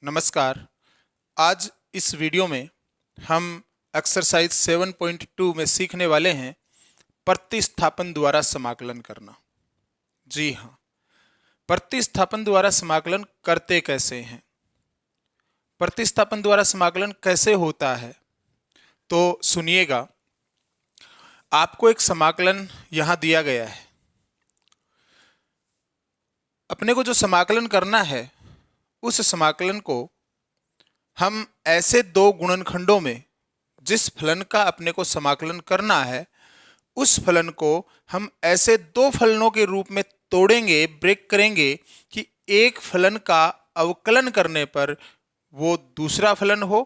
नमस्कार। आज इस वीडियो में हम एक्सरसाइज 7.2 में सीखने वाले हैं प्रतिस्थापन द्वारा समाकलन करना। जी हाँ, प्रतिस्थापन द्वारा समाकलन करते कैसे हैं, प्रतिस्थापन द्वारा समाकलन कैसे होता है, तो सुनिएगा। आपको एक समाकलन यहां दिया गया है। अपने को जो समाकलन करना है उस समाकलन को हम ऐसे दो गुणनखंडों में, जिस फलन का अपने को समाकलन करना है उस फलन को हम ऐसे दो फलनों के रूप में तोड़ेंगे, ब्रेक करेंगे कि एक फलन का अवकलन करने पर वो दूसरा फलन हो,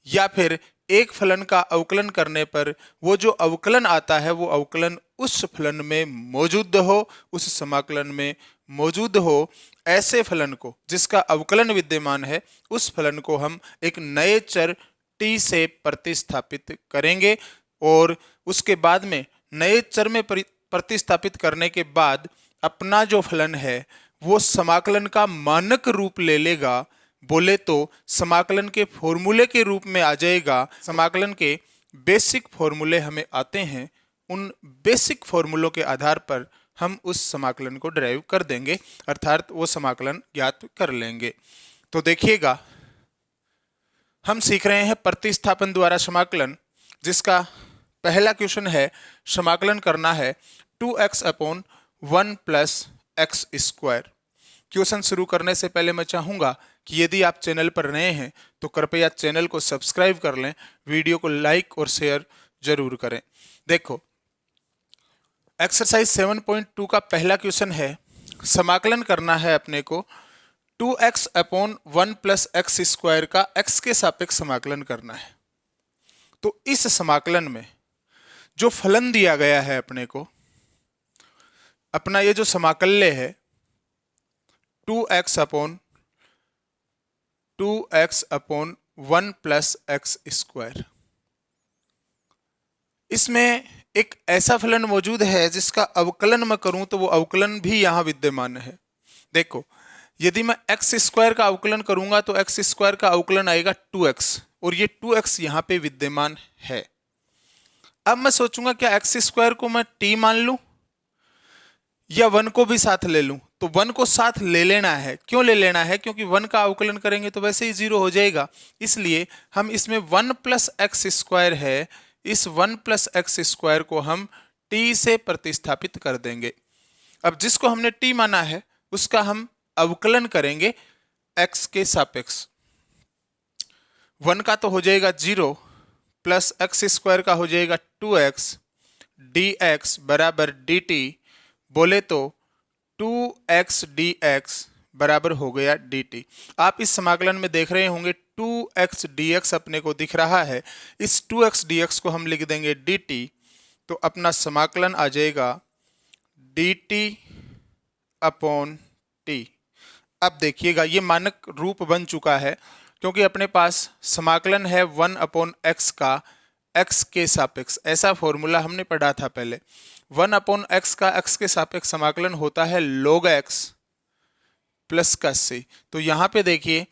या फिर एक फलन का अवकलन करने पर वो जो अवकलन आता है वो अवकलन उस फलन में मौजूद हो, उस समाकलन में मौजूद हो। ऐसे फलन को जिसका अवकलन विद्यमान है उस फलन को हम एक नए चर t से प्रतिस्थापित करेंगे और उसके बाद में नए चर में प्रतिस्थापित करने के बाद अपना जो फलन है वो समाकलन का मानक रूप ले लेगा। बोले तो समाकलन के फॉर्मूले के रूप में आ जाएगा। समाकलन के बेसिक फॉर्मूले हमें आते हैं, उन बेसिक फॉर्मूलों के आधार पर हम उस समाकलन को डिराइव कर देंगे, अर्थात वो समाकलन ज्ञात कर लेंगे। तो देखिएगा, हम सीख रहे हैं प्रतिस्थापन द्वारा समाकलन, जिसका पहला क्वेश्चन है समाकलन करना है 2x upon 1 plus x square. Question शुरू करने से पहले मैं चाहूंगा कि यदि आप चैनल पर नए हैं तो कृपया चैनल को सब्सक्राइब कर लें, वीडियो को लाइक और शेयर जरूर करें। देखो, एक्सरसाइज 7.2 का पहला क्वेश्चन है, समाकलन करना है अपने को 2x upon 1 plus x square का x के सापेक्ष समाकलन करना है। तो इस समाकलन में जो फलन दिया गया है अपने को, अपना ये जो समाकल्य है 2x upon 1 plus x square, इसमें एक ऐसा फलन मौजूद है जिसका अवकलन मैं करूं तो वो अवकलन भी यहां विद्यमान है। देखो, यदि मैं एक्स स्क्वायर का अवकलन करूंगा तो एक्स स्क्वायर का अवकलन आएगा 2x, और ये 2x यहां पे विद्यमान है। अब मैं सोचूंगा क्या एक्स स्क्वायर को मैं t मान लूं या 1 को भी साथ ले लूं। तो 1 को साथ ले लेना है। क्यों ले लेना है? क्योंकि 1 का अवकलन करेंगे तो वैसे ही 0 हो जाएगा। इसलिए हम इसमें 1 प्लस एक्स स्क्वायर है, इस 1 प्लस एक्स स्क्वायर को हम t से प्रतिस्थापित कर देंगे। अब जिसको हमने t माना है उसका हम अवकलन करेंगे x के सापेक्ष। 1 का तो हो जाएगा 0 प्लस एक्स स्क्वायर का हो जाएगा 2x dx बराबर dt। बोले तो 2x dx बराबर हो गया dt। आप इस समाकलन में देख रहे होंगे 2x dx अपने को दिख रहा है। इस 2x dx को हम लिख देंगे dt, तो अपना समाकलन आ जाएगा dt अपॉन t। अब देखिएगा, ये मानक रूप बन चुका है क्योंकि अपने पास समाकलन है 1 अपॉन x का x के सापेक्ष। ऐसा फॉर्मूला हमने पढ़ा था पहले। 1 अपॉन x का x के सापेक्ष समाकलन होता है log x प्लस का c। तो यहाँ पे देखिए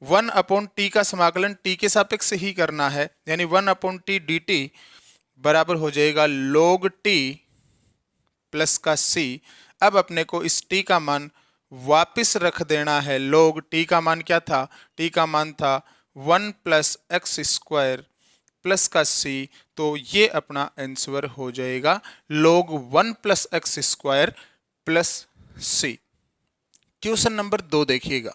1 अपॉन t का समाकलन t के सापेक्ष ही करना है, यानी 1 अपॉन t dt बराबर हो जाएगा log t प्लस का c। अब अपने को इस t का मान वापिस रख देना है। log t का मान क्या था? t का मान था 1 प्लस एक्स स्क्वायर प्लस का c। तो ये अपना आंसर हो जाएगा log 1 plus x square plus c। Question number 2 देखिएगा,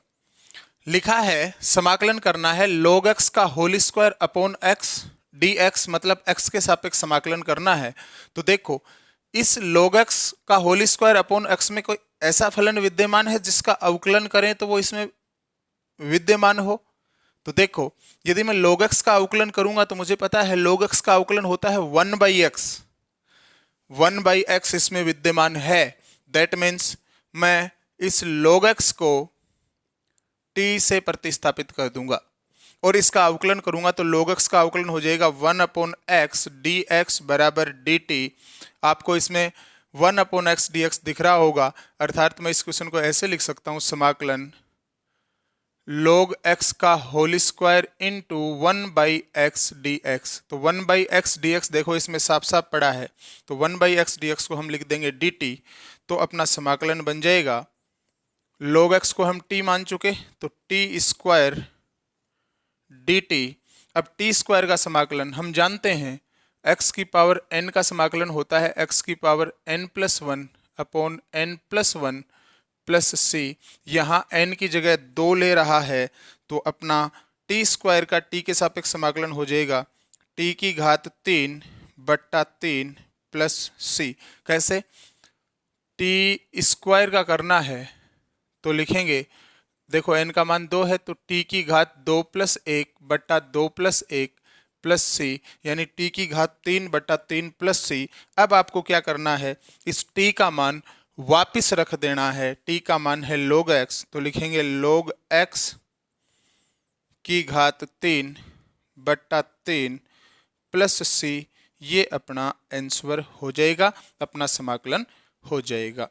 लिखा है समाकलन करना है log x का whole square upon x dx, मतलब x के सापेक्ष समाकलन करना है। तो देखो, इस log x का होल स्क्वायर अपॉन x में कोई ऐसा फलन विद्यमान है जिसका अवकलन करें तो वो इसमें विद्यमान हो। तो देखो, यदि मैं log x का अवकलन करूंगा तो मुझे पता है log x का अवकलन होता है 1/x। 1/x इसमें विद्यमान है। दैट मीन्स मैं इस log x को t से प्रतिस्थापित कर दूंगा और इसका अवकलन करूंगा तो log x का अवकलन हो जाएगा 1 अपॉन x dx बराबर dt। आपको इसमें 1 अपॉन एक्स डी एक्स दिख रहा होगा, अर्थात मैं इस क्वेश्चन को ऐसे लिख सकता हूं, समाकलन log x का whole square into 1/x dx। तो 1/x dx देखो इसमें साफ साफ पड़ा है, तो 1/x dx को हम लिख देंगे dt। तो अपना समाकलन बन जाएगा, log x को हम t मान चुके, तो t स्क्वायर dt। अब t स्क्वायर का समाकलन हम जानते हैं x की पावर n का समाकलन होता है x की power n+1 upon n+1 plus सी। यहाँ n की जगह 2 ले रहा है, तो अपना t स्क्वायर का t के सापेक्ष समाकलन हो जाएगा t की घात 3/3 प्लस सी। कैसे? t स्क्वायर का करना है तो लिखेंगे, देखो n का मान 2 है, तो t की घात 2+1/2 + 1 प्लस सी, यानी t की घात 3/3 प्लस सी। अब आपको क्या करना है, इस t का मान वापिस रख देना है। t का मान है log x, तो लिखेंगे log x की घात 3/3 प्लस सी। ये अपना आंसर हो जाएगा, अपना समाकलन हो जाएगा।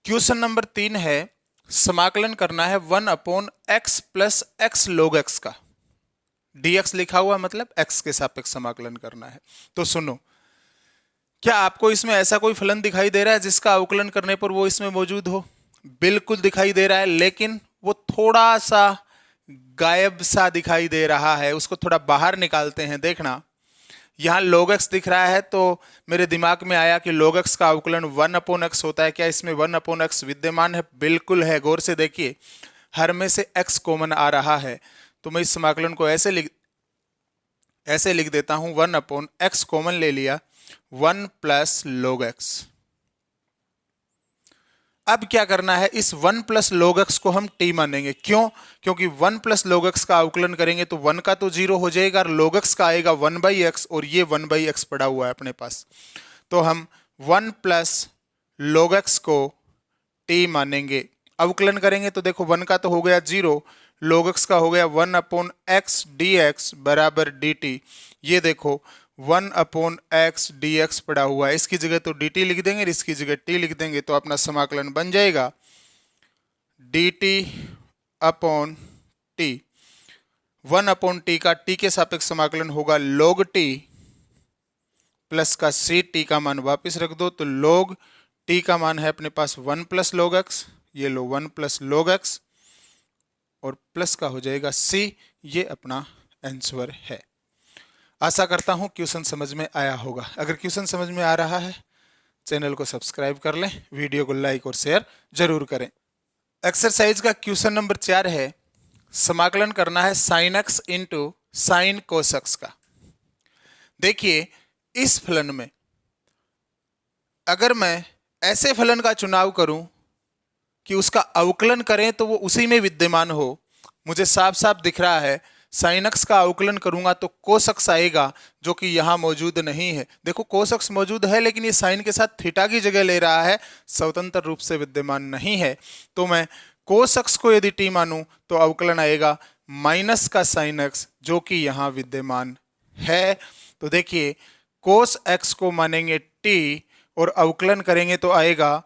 क्वेश्चन नंबर 3 है, समाकलन करना है 1/x plus x log x का। dx लिखा हुआ मतलब x के सापेक्ष समाकलन करना है। तो सुनो, क्या आपको इसमें ऐसा कोई फलन दिखाई दे रहा है जिसका अवकलन करने पर वो इसमें मौजूद हो? बिल्कुल दिखाई दे रहा है, लेकिन वो थोड़ा सा गायब सा दिखाई दे रहा है। उसको थोड़ा बाहर निकालते हैं। देखना, यहाँ log x दिख रहा है, तो मेरे दिमाग में आया कि log x का अवकलन 1/x होता है। क्या इसमें 1/x विद्यमान है? बिल्कुल है। गौर से देखिए, हर में से x कॉमन आ रहा है, तो मैं इस समाकलन को ऐसे लिख देता हूं, 1/x कॉमन ले लिया, 1 प्लस log x। अब क्या करना है, इस 1 प्लस log x को हम t मानेंगे। क्यों? क्योंकि 1 प्लस log x का अवकलन करेंगे तो 1 का तो 0 हो जाएगा और log x का आएगा 1/x, और ये 1/x पड़ा हुआ है अपने पास। तो हम 1 प्लस log x को t मानेंगे। अवकलन करेंगे तो देखो 1 का तो हो गया 0, log x का हो गया 1/x dx बराबर dt। ये देखो 1/x dx पड़ा हुआ है, इसकी जगह तो dt लिख देंगे, इसकी जगह t लिख देंगे, तो अपना समाकलन बन जाएगा dt/t। 1/t का t के सापेक्ष समाकलन होगा log t प्लस का c। t का मान वापस रख दो, तो log t का मान है अपने पास 1 प्लस log x, ये लो 1 प्लस log x, और प्लस का हो जाएगा c। ये अपना आंसर है। आशा करता हूं क्वेश्चन समझ में आया होगा। अगर क्वेश्चन समझ में आ रहा है, चैनल को सब्सक्राइब कर लें, वीडियो को लाइक और शेयर जरूर करें। एक्सरसाइज का क्वेश्चन नंबर 4 है, समाकलन करना है sin x into sine cos x का। देखिए, इस फलन में अगर मैं ऐसे फलन का चुनाव करूं कि उसका अवकलन करें तो वो उसी में विद्यमान हो, मुझे साफ साफ दिख रहा है sin x का अवकलन करूंगा तो cos x आएगा, जो कि यहां मौजूद नहीं है। देखो cos x मौजूद है, लेकिन ये sin के साथ थीटा की जगह ले रहा है, स्वतंत्र रूप से विद्यमान नहीं है। तो मैं cos x को यदि t मानूं तो अवकलन आएगा माइनस का sin x, जो कि यहां विद्यमान है। तो देखिए, cos x को मानेंगे t और अवकलन करेंगे तो आएगा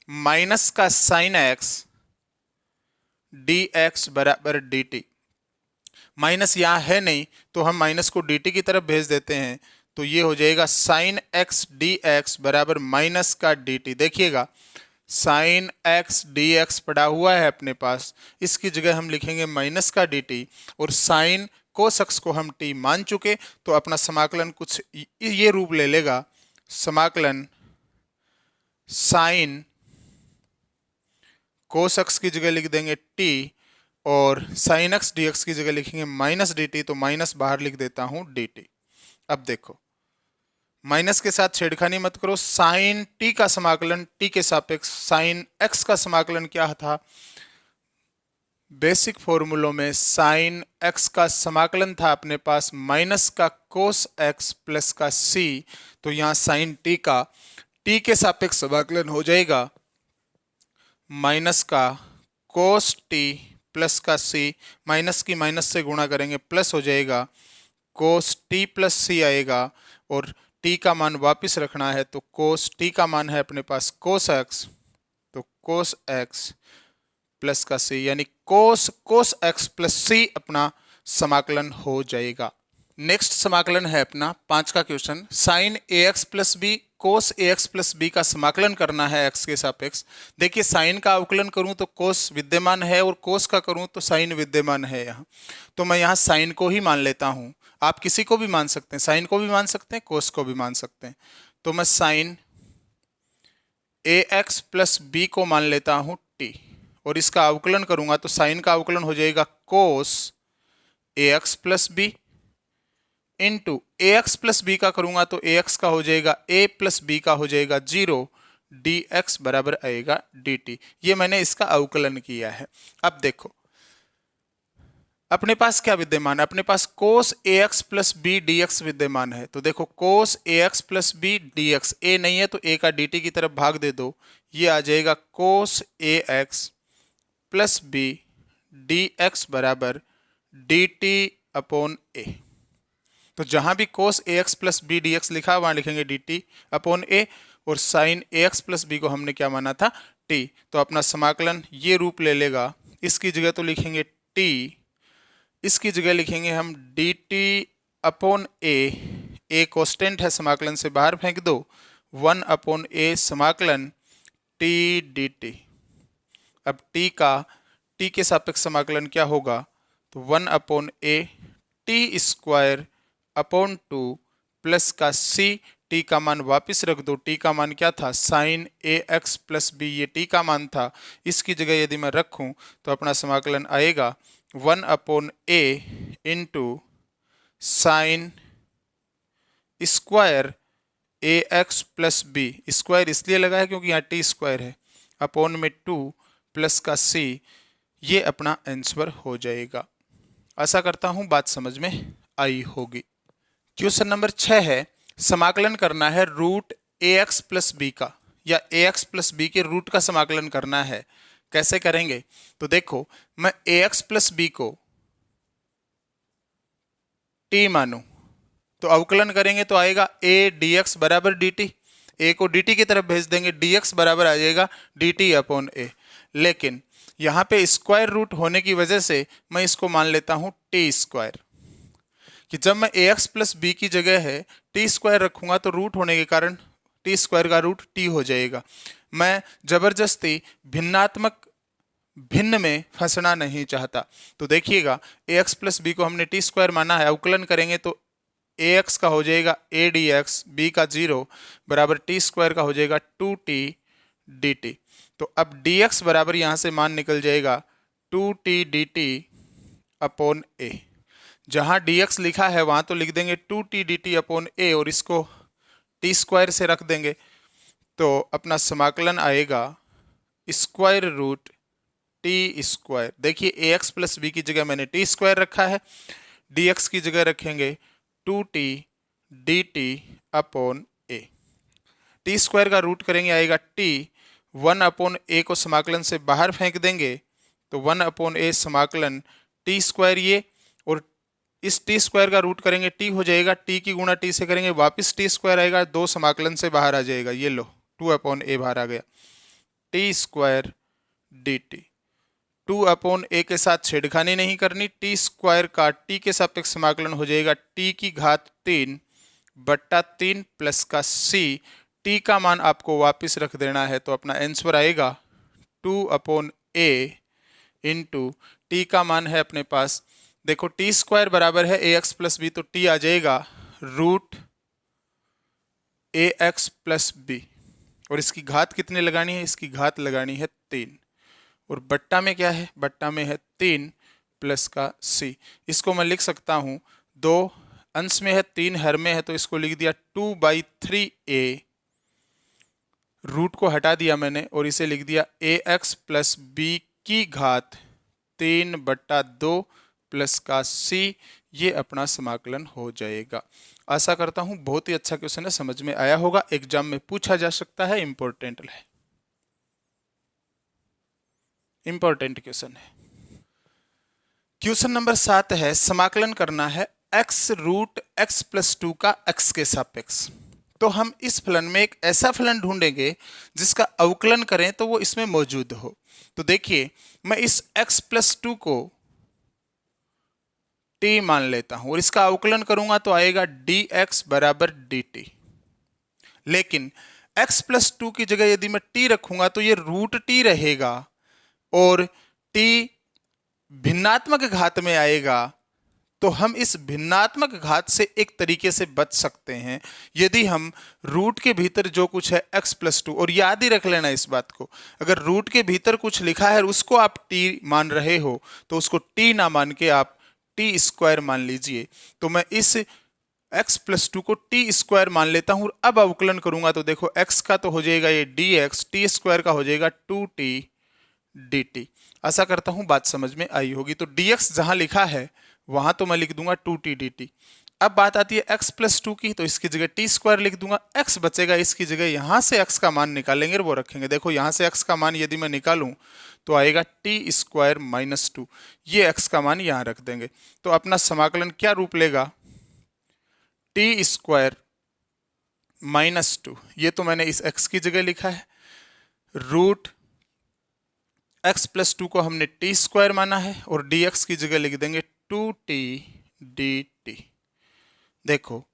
माइनस का sin x dx बराबर dt। माइनस यहां है नहीं, तो हम माइनस को dt की तरफ भेज देते हैं, तो ये हो जाएगा sin x dx बराबर माइनस का dt। देखिएगा, sin x dx पड़ा हुआ है अपने पास, इसकी जगह हम लिखेंगे माइनस का dt, और sin cos x को हम t मान चुके, तो अपना समाकलन कुछ ये रूप ले लेगा, समाकलन sin cos x की जगह लिख देंगे t, और sin x dx की जगह लिखेंगे माइनस dt, तो माइनस बाहर लिख देता हूं dt। अब देखो, माइनस के साथ छेड़खानी मत करो। sin t का समाकलन t के सापेक्ष sin x का समाकलन क्या था? बेसिक फॉर्मूलों में sin x का समाकलन था अपने पास माइनस का cos x प्लस का c, तो यहाँ sin t का t के सापेक्ष समाकलन हो जाएगा माइनस का cos t प्लस का c, माइनस की माइनस से गुणा करेंगे प्लस हो जाएगा cos t प्लस c आएगा, और t का मान वापस रखना है, तो cos t का मान है अपने पास cos x, तो cos x प्लस का सी, यानी कोस एक्स प्लस सी अपना समाकलन हो जाएगा। नेक्स्ट समाकलन है अपना 5 का question, sign A X plus B cos A X plus B का समाकलन करना है एक्स के सापेक्ष। देखिए साइन का अवकलन करूं तो कोस विद्यमान है और कोस का करूं तो साइन विद्यमान है यहाँ, तो मैं यहाँ साइन को ही मान लेता हूं। आप किसी को भी मान सकते हैं, साइन को भी मान सकते हैं, कोस को भी मान सकते हैं। तो मैं sign A X plus B को मान लेता हूं टी, और इसका अवकलन करूंगा तो साइन का अवकलन हो जाएगा cos A X plus B into A X plus B का करूंगा तो ए एक्स का हो जाएगा ए प्लस बी का हो जाएगा 0, डी एक्स बराबर आएगा डी टी। ये मैंने इसका अवकलन किया है। अब देखो अपने पास क्या विद्यमान है, अपने पास cos A X plus B D X विद्यमान है। तो देखो cos A X plus B D X, A नहीं है तो ए का डी टी की तरफ भाग दे दो, ये आ जाएगा cos A X plus B D X बराबर डी टी अपॉन ए। तो जहां भी cos A X plus B D X लिखा वहां लिखेंगे डी टी अपॉन ए, और sine A X plus B को हमने क्या माना था, टी। तो अपना समाकलन ये रूप ले लेगा, इसकी जगह तो लिखेंगे टी, इसकी जगह लिखेंगे हम D T upon a constant है, समाकलन से बाहर फेंक दो, 1 अपॉन ए समाकलन टी डी टी। अब टी के सापेक्ष समाकलन क्या होगा, तो 1 upon A T square upon 2 plus का सी, टी का मान वापस रख दो, टी का मान क्या था sign A X plus B, ये टी का मान था, इसकी जगह यदि मैं रखूं तो अपना समाकलन आएगा 1 अपॉन ए इंटू साइन स्क्वायर ए एक्स प्लस बी, स्क्वायर इसलिए लगा है क्योंकि यहाँ टी स्क्वायर है, अपॉन में 2 प्लस का सी, ये अपना आंसर हो जाएगा। आशा करता हूं बात समझ में आई होगी। क्वेश्चन नंबर 6 है, समाकलन करना है रूट ए एक्स प्लस बी का, या ए एक्स प्लस बी के रूट का समाकलन करना है। कैसे करेंगे, तो देखो मैं ए एक्स प्लस बी को टी मानूं तो अवकलन करेंगे तो आएगा ए डी एक्स बराबर डी टी, ए को डी टी की तरफ भेज देंगे, डी एक्स बराबर आ जाएगा डी टी अपॉन ए। लेकिन यहाँ पे स्क्वायर रूट होने की वजह से मैं इसको मान लेता हूँ टी स्क्वायर, कि जब मैं ए एक्स प्लस बी की जगह है टी स्क्वायर रखूंगा तो रूट होने के कारण टी स्क्वायर का रूट टी हो जाएगा। मैं जबरदस्ती भिन्न में फंसना नहीं चाहता। तो देखिएगा ए एक्स प्लस बी को हमने टी स्क्वायर माना है, अवकलन करेंगे तो ए एक्स का हो जाएगा ए डी एक्स, बी का 0 बराबर टी स्क्वायर का हो जाएगा 2t डी टी। तो अब डी एक्स बराबर यहाँ से मान निकल जाएगा 2t डी टी अपॉन ए। जहाँ डी एक्स लिखा है वहाँ तो लिख देंगे 2t D T upon A, और इसको टी स्क्वायर से रख देंगे, तो अपना समाकलन आएगा स्क्वायर रूट टी स्क्वायर। देखिए ए एक्स प्लस बी की जगह मैंने टी स्क्वायर रखा है, डी एक्स की जगह रखेंगे 2t डी टी अपॉन ए। टी स्क्वायर का रूट करेंगे आएगा टी, 1 अपॉन ए को समाकलन से बाहर फेंक देंगे तो 1 अपॉन ए समाकलन टी स्क्वायर ये, और इस टी स्क्वायर का रूट करेंगे टी हो जाएगा, टी की गुणा टी से करेंगे वापस टी स्क्वायर आएगा, 2 समाकलन से बाहर आ जाएगा, ये लो 2 अपॉन ए बाहर आ गया, T square D T. 2 upon A के साथ छेड़खानी नहीं करनी, टी स्क्वायर का टी के सापेक्ष समाकलन हो जाएगा टी की घात 3 बट्टा 3 प्लस का सी, टी का मान आपको वापस रख देना है, तो अपना आंसर आएगा 2 अपॉन ए इंटू टी का मान है अपने पास, देखो टी स्क्वायर बराबर है ए एक्स प्लस बी, तो टी आ जाएगा रूट ए एक्स प्लस बी, और इसकी घात कितने लगानी है, इसकी घात लगानी है 3, और बट्टा में क्या है, बट्टा में है 3 प्लस का सी। इसको मैं लिख सकता हूँ, 2 अंश में है 3 हर में है, तो इसको लिख दिया 2/3a, रूट को हटा दिया मैंने और इसे लिख दिया ए एक्स प्लस बी की घात 3/2 प्लस का सी, ये अपना समाकलन हो जाएगा। आशा करता हूँ बहुत ही अच्छा क्वेश्चन है, समझ में आया होगा, एग्जाम में पूछा जा सकता है, इंपॉर्टेंट है, इंपॉर्टेंट क्वेश्चन है। क्वेश्चन नंबर 7 है, समाकलन करना है x रूट x प्लस 2 का x के सापेक्ष। तो हम इस फलन में एक ऐसा फलन ढूंढेंगे जिसका अवकलन करें तो वो इसमें मौजूद हो। तो देखिए, मैं इस x+2 को t मान लेता हूं और इसका अवकलन करूंगा तो आएगा dx बराबर dt। लेकिन x+2 की जगह यदि मैं t रखूंगा तो ये रूट टी रहेगा और t भिन्नात्मक घात में आएगा। तो हम इस भिन्नात्मक घात से एक तरीके से बच सकते हैं यदि हम रूट के भीतर जो कुछ है x+2, और याद ही रख लेना इस बात को, अगर रूट के भीतर कुछ लिखा है और उसको आप t मान रहे हो तो उसको t ना मान के आप t² मान लीजिए। तो मैं इस x+2 को t² मान लेता हूं और अब अवकलन करूंगा तो देखो x का तो हो जाएगा ये dx, t² का हो जाएगा 2t dt। आशा करता हूं बात समझ में आई होगी। तो dx जहां लिखा है वहां तो मैं लिख दूंगा 2t dt। अब बात आती है x+2 की, तो इसकी जगह t² लिख दूंगा, x बचेगा, इसकी जगह यहां से x का मान निकालेंगे और वो रखेंगे। देखो यहां से x का मान यदि मैं निकालूं तो आएगा t² - 2, ये x का मान यहां रख देंगे। तो अपना समाकलन क्या रूप लेगा, t² - 2, ये तो मैंने इस x की जगह लिखा है, रूट x+2 को हमने t² माना है और dx की जगह लिख देंगे 2t dt। देखो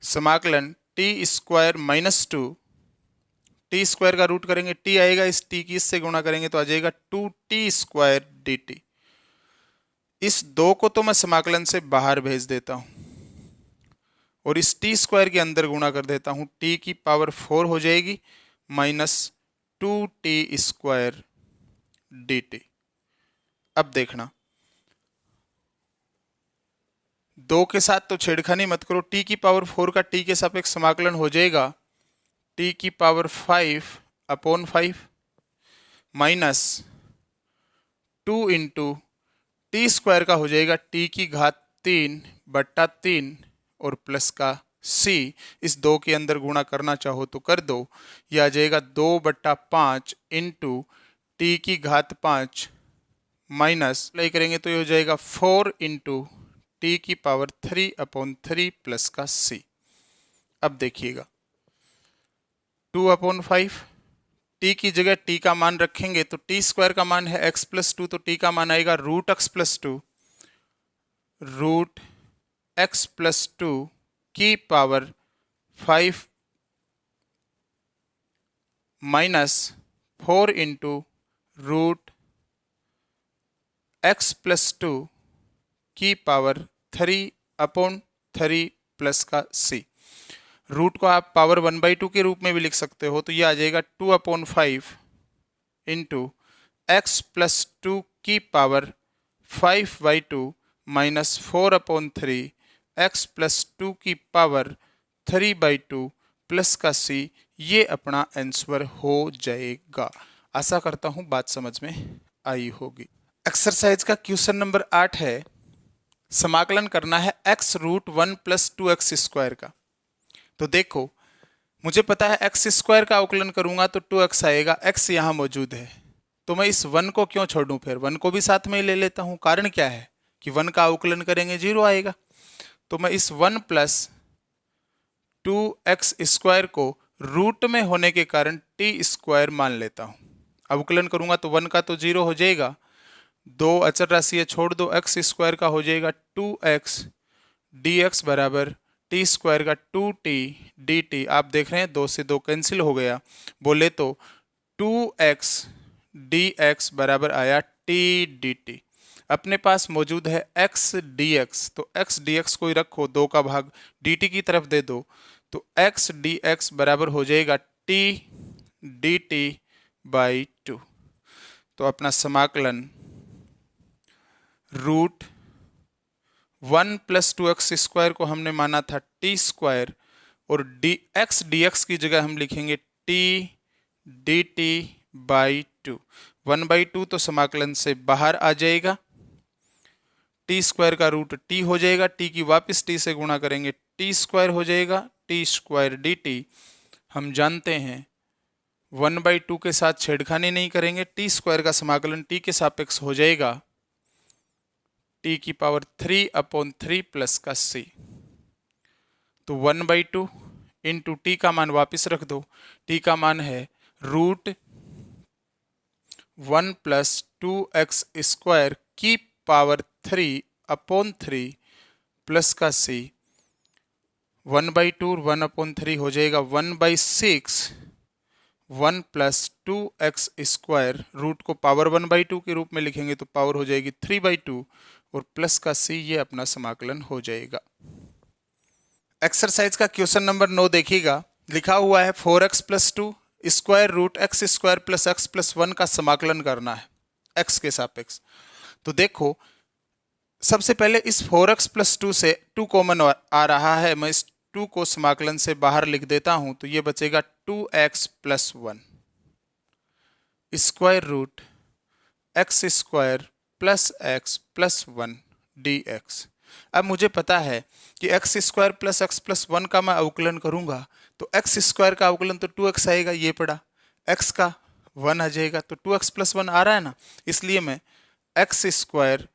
समाकलन t² - 2, t² का रूट करेंगे t आएगा, इस t की इससे गुणा करेंगे तो आ जाएगा 2t² dt। इस 2 को तो मैं समाकलन से बाहर भेज देता हूं और इस t² के अंदर गुणा कर देता हूं, t की पावर 4 हो जाएगी माइनस 2t² dt। अब देखना, 2 के साथ तो छेड़खानी मत करो, t की पावर 4 का t के सापेक्ष समाकलन हो जाएगा t की पावर 5/5 माइनस 2 इंटू t² का हो जाएगा t की घात 3/3 और प्लस का c, इस 2 के अंदर गुणा करना चाहो तो कर दो, यह आ जाएगा 2/5 इंटू t की घात 5 माइनस अप्लाई करेंगे तो ये हो जाएगा 4 इंटू t की पावर 3/3 प्लस का c। अब देखिएगा 2/5, t की जगह t का मान रखेंगे तो t² का मान है x+2, तो t का मान आएगा रूट x+2 की power 5 minus 4 into root x+2 की पावर 3/3 प्लस का c। रूट को आप पावर 1/2 के रूप में भी लिख सकते हो, तो यह आ जाएगा 2/5 इंटू x+2 की पावर 5/2 माइनस 4/3 x+2 की पावर 3/2 प्लस का c। ये अपना आंसर हो जाएगा। आशा करता हूं बात समझ में आई होगी। एक्सरसाइज का क्वेश्चन नंबर 8 है, समाकलन करना है x√1 + 2x² का। तो देखो मुझे पता है x² का अवकलन करूंगा तो 2x आएगा, x यहां मौजूद है तो मैं इस 1 को क्यों छोड़ूं, फिर 1 को भी साथ में ही ले लेता हूं। कारण क्या है कि 1 का अवकलन करेंगे 0 आएगा, तो मैं इस 1 + 2x² को रूट में होने के कारण t² मान लेता हूं। अवकलन करूंगा तो 1 का तो 0 हो जाएगा, 2 अचर राशि है छोड़ दो, x² का हो जाएगा 2x dx बराबर t² का 2t dt। आप देख रहे हैं 2 से 2 कैंसिल हो गया, बोले तो 2x dx बराबर आया t dt। अपने पास मौजूद है x dx, तो x dx को ही रखो, 2 का भाग dt की तरफ दे दो, तो x dx बराबर हो जाएगा t dt/2। तो अपना समाकलन √1 + 2x² को हमने माना था t² और x dx की जगह हम लिखेंगे t dt/2। 1/2 तो समाकलन से बाहर आ जाएगा, t² का रूट t हो जाएगा, t की वापस t से गुणा करेंगे t² हो जाएगा, t² dt। हम जानते हैं 1/2 के साथ छेड़खानी नहीं करेंगे, t² का समाकलन t के सापेक्ष हो जाएगा t की पावर 3/3 प्लस का c। तो 1/2 इंटू टी का मान वापस रख दो, टी का मान है रूट 1 प्लस 2x² की पावर 3/3 प्लस का c 1/2 1/3 हो जाएगा 1/6 1 प्लस 2x² रूट को पावर 1/2 के रूप में लिखेंगे तो पावर हो जाएगी 3/2 और प्लस का c, ये अपना समाकलन हो जाएगा। एक्सरसाइज का क्वेश्चन नंबर 9 देखिएगा, लिखा हुआ है 4x plus 2 square root x² plus x plus 1 का समाकलन करना है x के सापेक्ष। तो देखो सबसे पहले इस 4x प्लस 2 से 2 कॉमन आ रहा है, मैं इस 2 को समाकलन से बाहर लिख देता हूं तो ये बचेगा 2x plus 1 square root x² plus x plus 1 dx। अब मुझे पता है कि x² प्लस x प्लस 1 का मैं अवकलन करूंगा तो x² का अवकलन तो 2x आएगा, ये पड़ा, x का 1 आ जाएगा तो 2x प्लस 1 आ रहा है ना, इसलिए मैं x²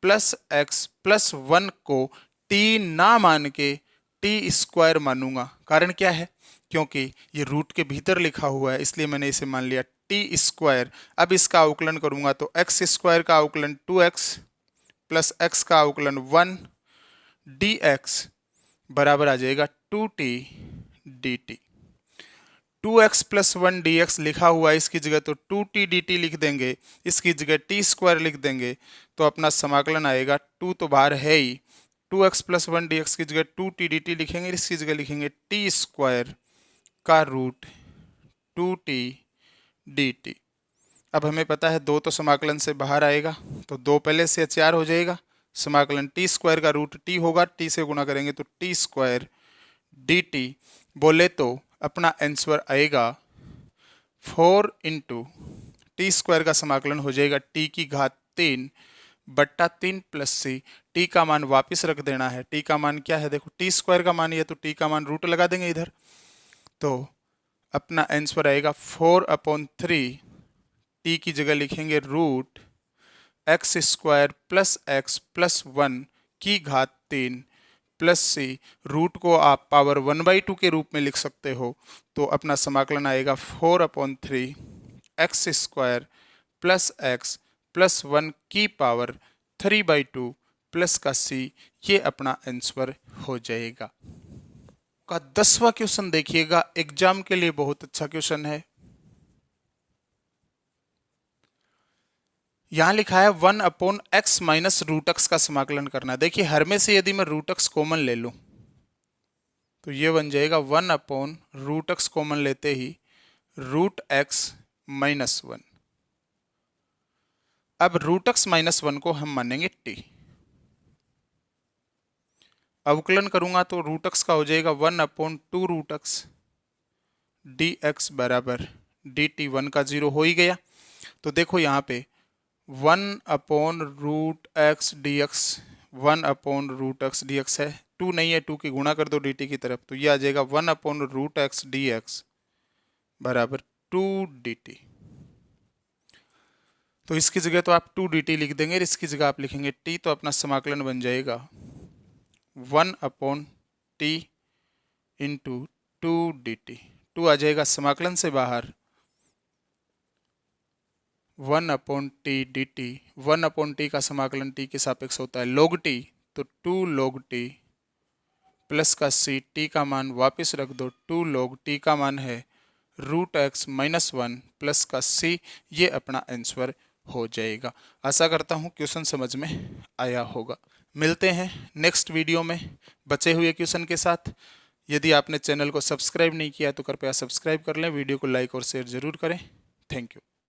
प्लस x प्लस 1 को t ना मान के t² मानूंगा। कारण क्या है, क्योंकि ये रूट के भीतर लिखा हुआ है इसलिए मैंने इसे मान लिया t²। अब इसका अवकलन करूंगा तो x² का अवकलन 2x प्लस x का अवकलन 1 dx बराबर आ जाएगा 2t dt। 2x plus 1 dx लिखा हुआ है, इसकी जगह तो 2t dt लिख देंगे, इसकी जगह t² लिख देंगे तो अपना समाकलन आएगा 2 तो बाहर है ही, 2x प्लस 1 dx की जगह 2t dt लिखेंगे, इसकी जगह लिखेंगे t² का रूट 2t dt। अब हमें पता है 2 तो समाकलन से बाहर आएगा तो 2 पहले से 4 हो जाएगा, समाकलन t² का रूट t होगा, t से गुणा करेंगे तो t² dt बोले तो अपना आंसर आएगा 4 इंटू t² का समाकलन हो जाएगा t की घात 3 बट्टा 3 प्लस c, t का मान वापस रख देना है, t का मान क्या है देखो t² का मान है तो t का मान रूट लगा देंगे इधर, तो अपना आंसर आएगा 4/3, t की जगह लिखेंगे root x² plus x plus 1 की घात 3 प्लस c, रूट को आप पावर 1/2 के रूप में लिख सकते हो तो अपना समाकलन आएगा 4/3 x² प्लस x प्लस 1 की पावर 3/2 प्लस का c, ये अपना आंसर हो जाएगा। का 10वां क्वेश्चन देखिएगा, एग्जाम के लिए बहुत अच्छा क्वेश्चन है। यहां लिखा है 1/x माइनस रूट x का समाकलन करना। देखिए हर में से यदि मैं रूट x कॉमन ले लूं तो ये बन जाएगा 1/√x कॉमन लेते ही रूट x माइनस 1। अब रूट x माइनस 1 को हम मानेंगे t, अवकलन करूंगा तो रूट x का हो जाएगा 1/2√x dx बराबर dt, 1 का 0 हो ही गया। तो देखो यहाँ पे 1/√x dx 1/√x dx है, 2 नहीं है, 2 की गुणा कर दो dt की तरफ तो ये आ जाएगा 1/√x dx बराबर 2 dt। तो इसकी जगह तो आप 2 dt लिख देंगे, इसकी जगह आप लिखेंगे t, तो अपना समाकलन बन जाएगा 1/t इंटू 2 dt। 2 आ जाएगा समाकलन से बाहर 1/t dt, 1/t का समाकलन t के सापेक्ष होता है log t, तो 2 log t प्लस का c, t का मान वापस रख दो, 2 log t का मान है रूट x माइनस 1 प्लस का c, ये अपना आंसर हो जाएगा। आशा करता हूँ क्वेश्चन समझ में आया होगा। मिलते हैं नेक्स्ट वीडियो में बचे हुए क्वेश्चन के साथ। यदि आपने चैनल को सब्सक्राइब नहीं किया तो कृपया सब्सक्राइब कर लें, वीडियो को लाइक और शेयर जरूर करें। Thank you.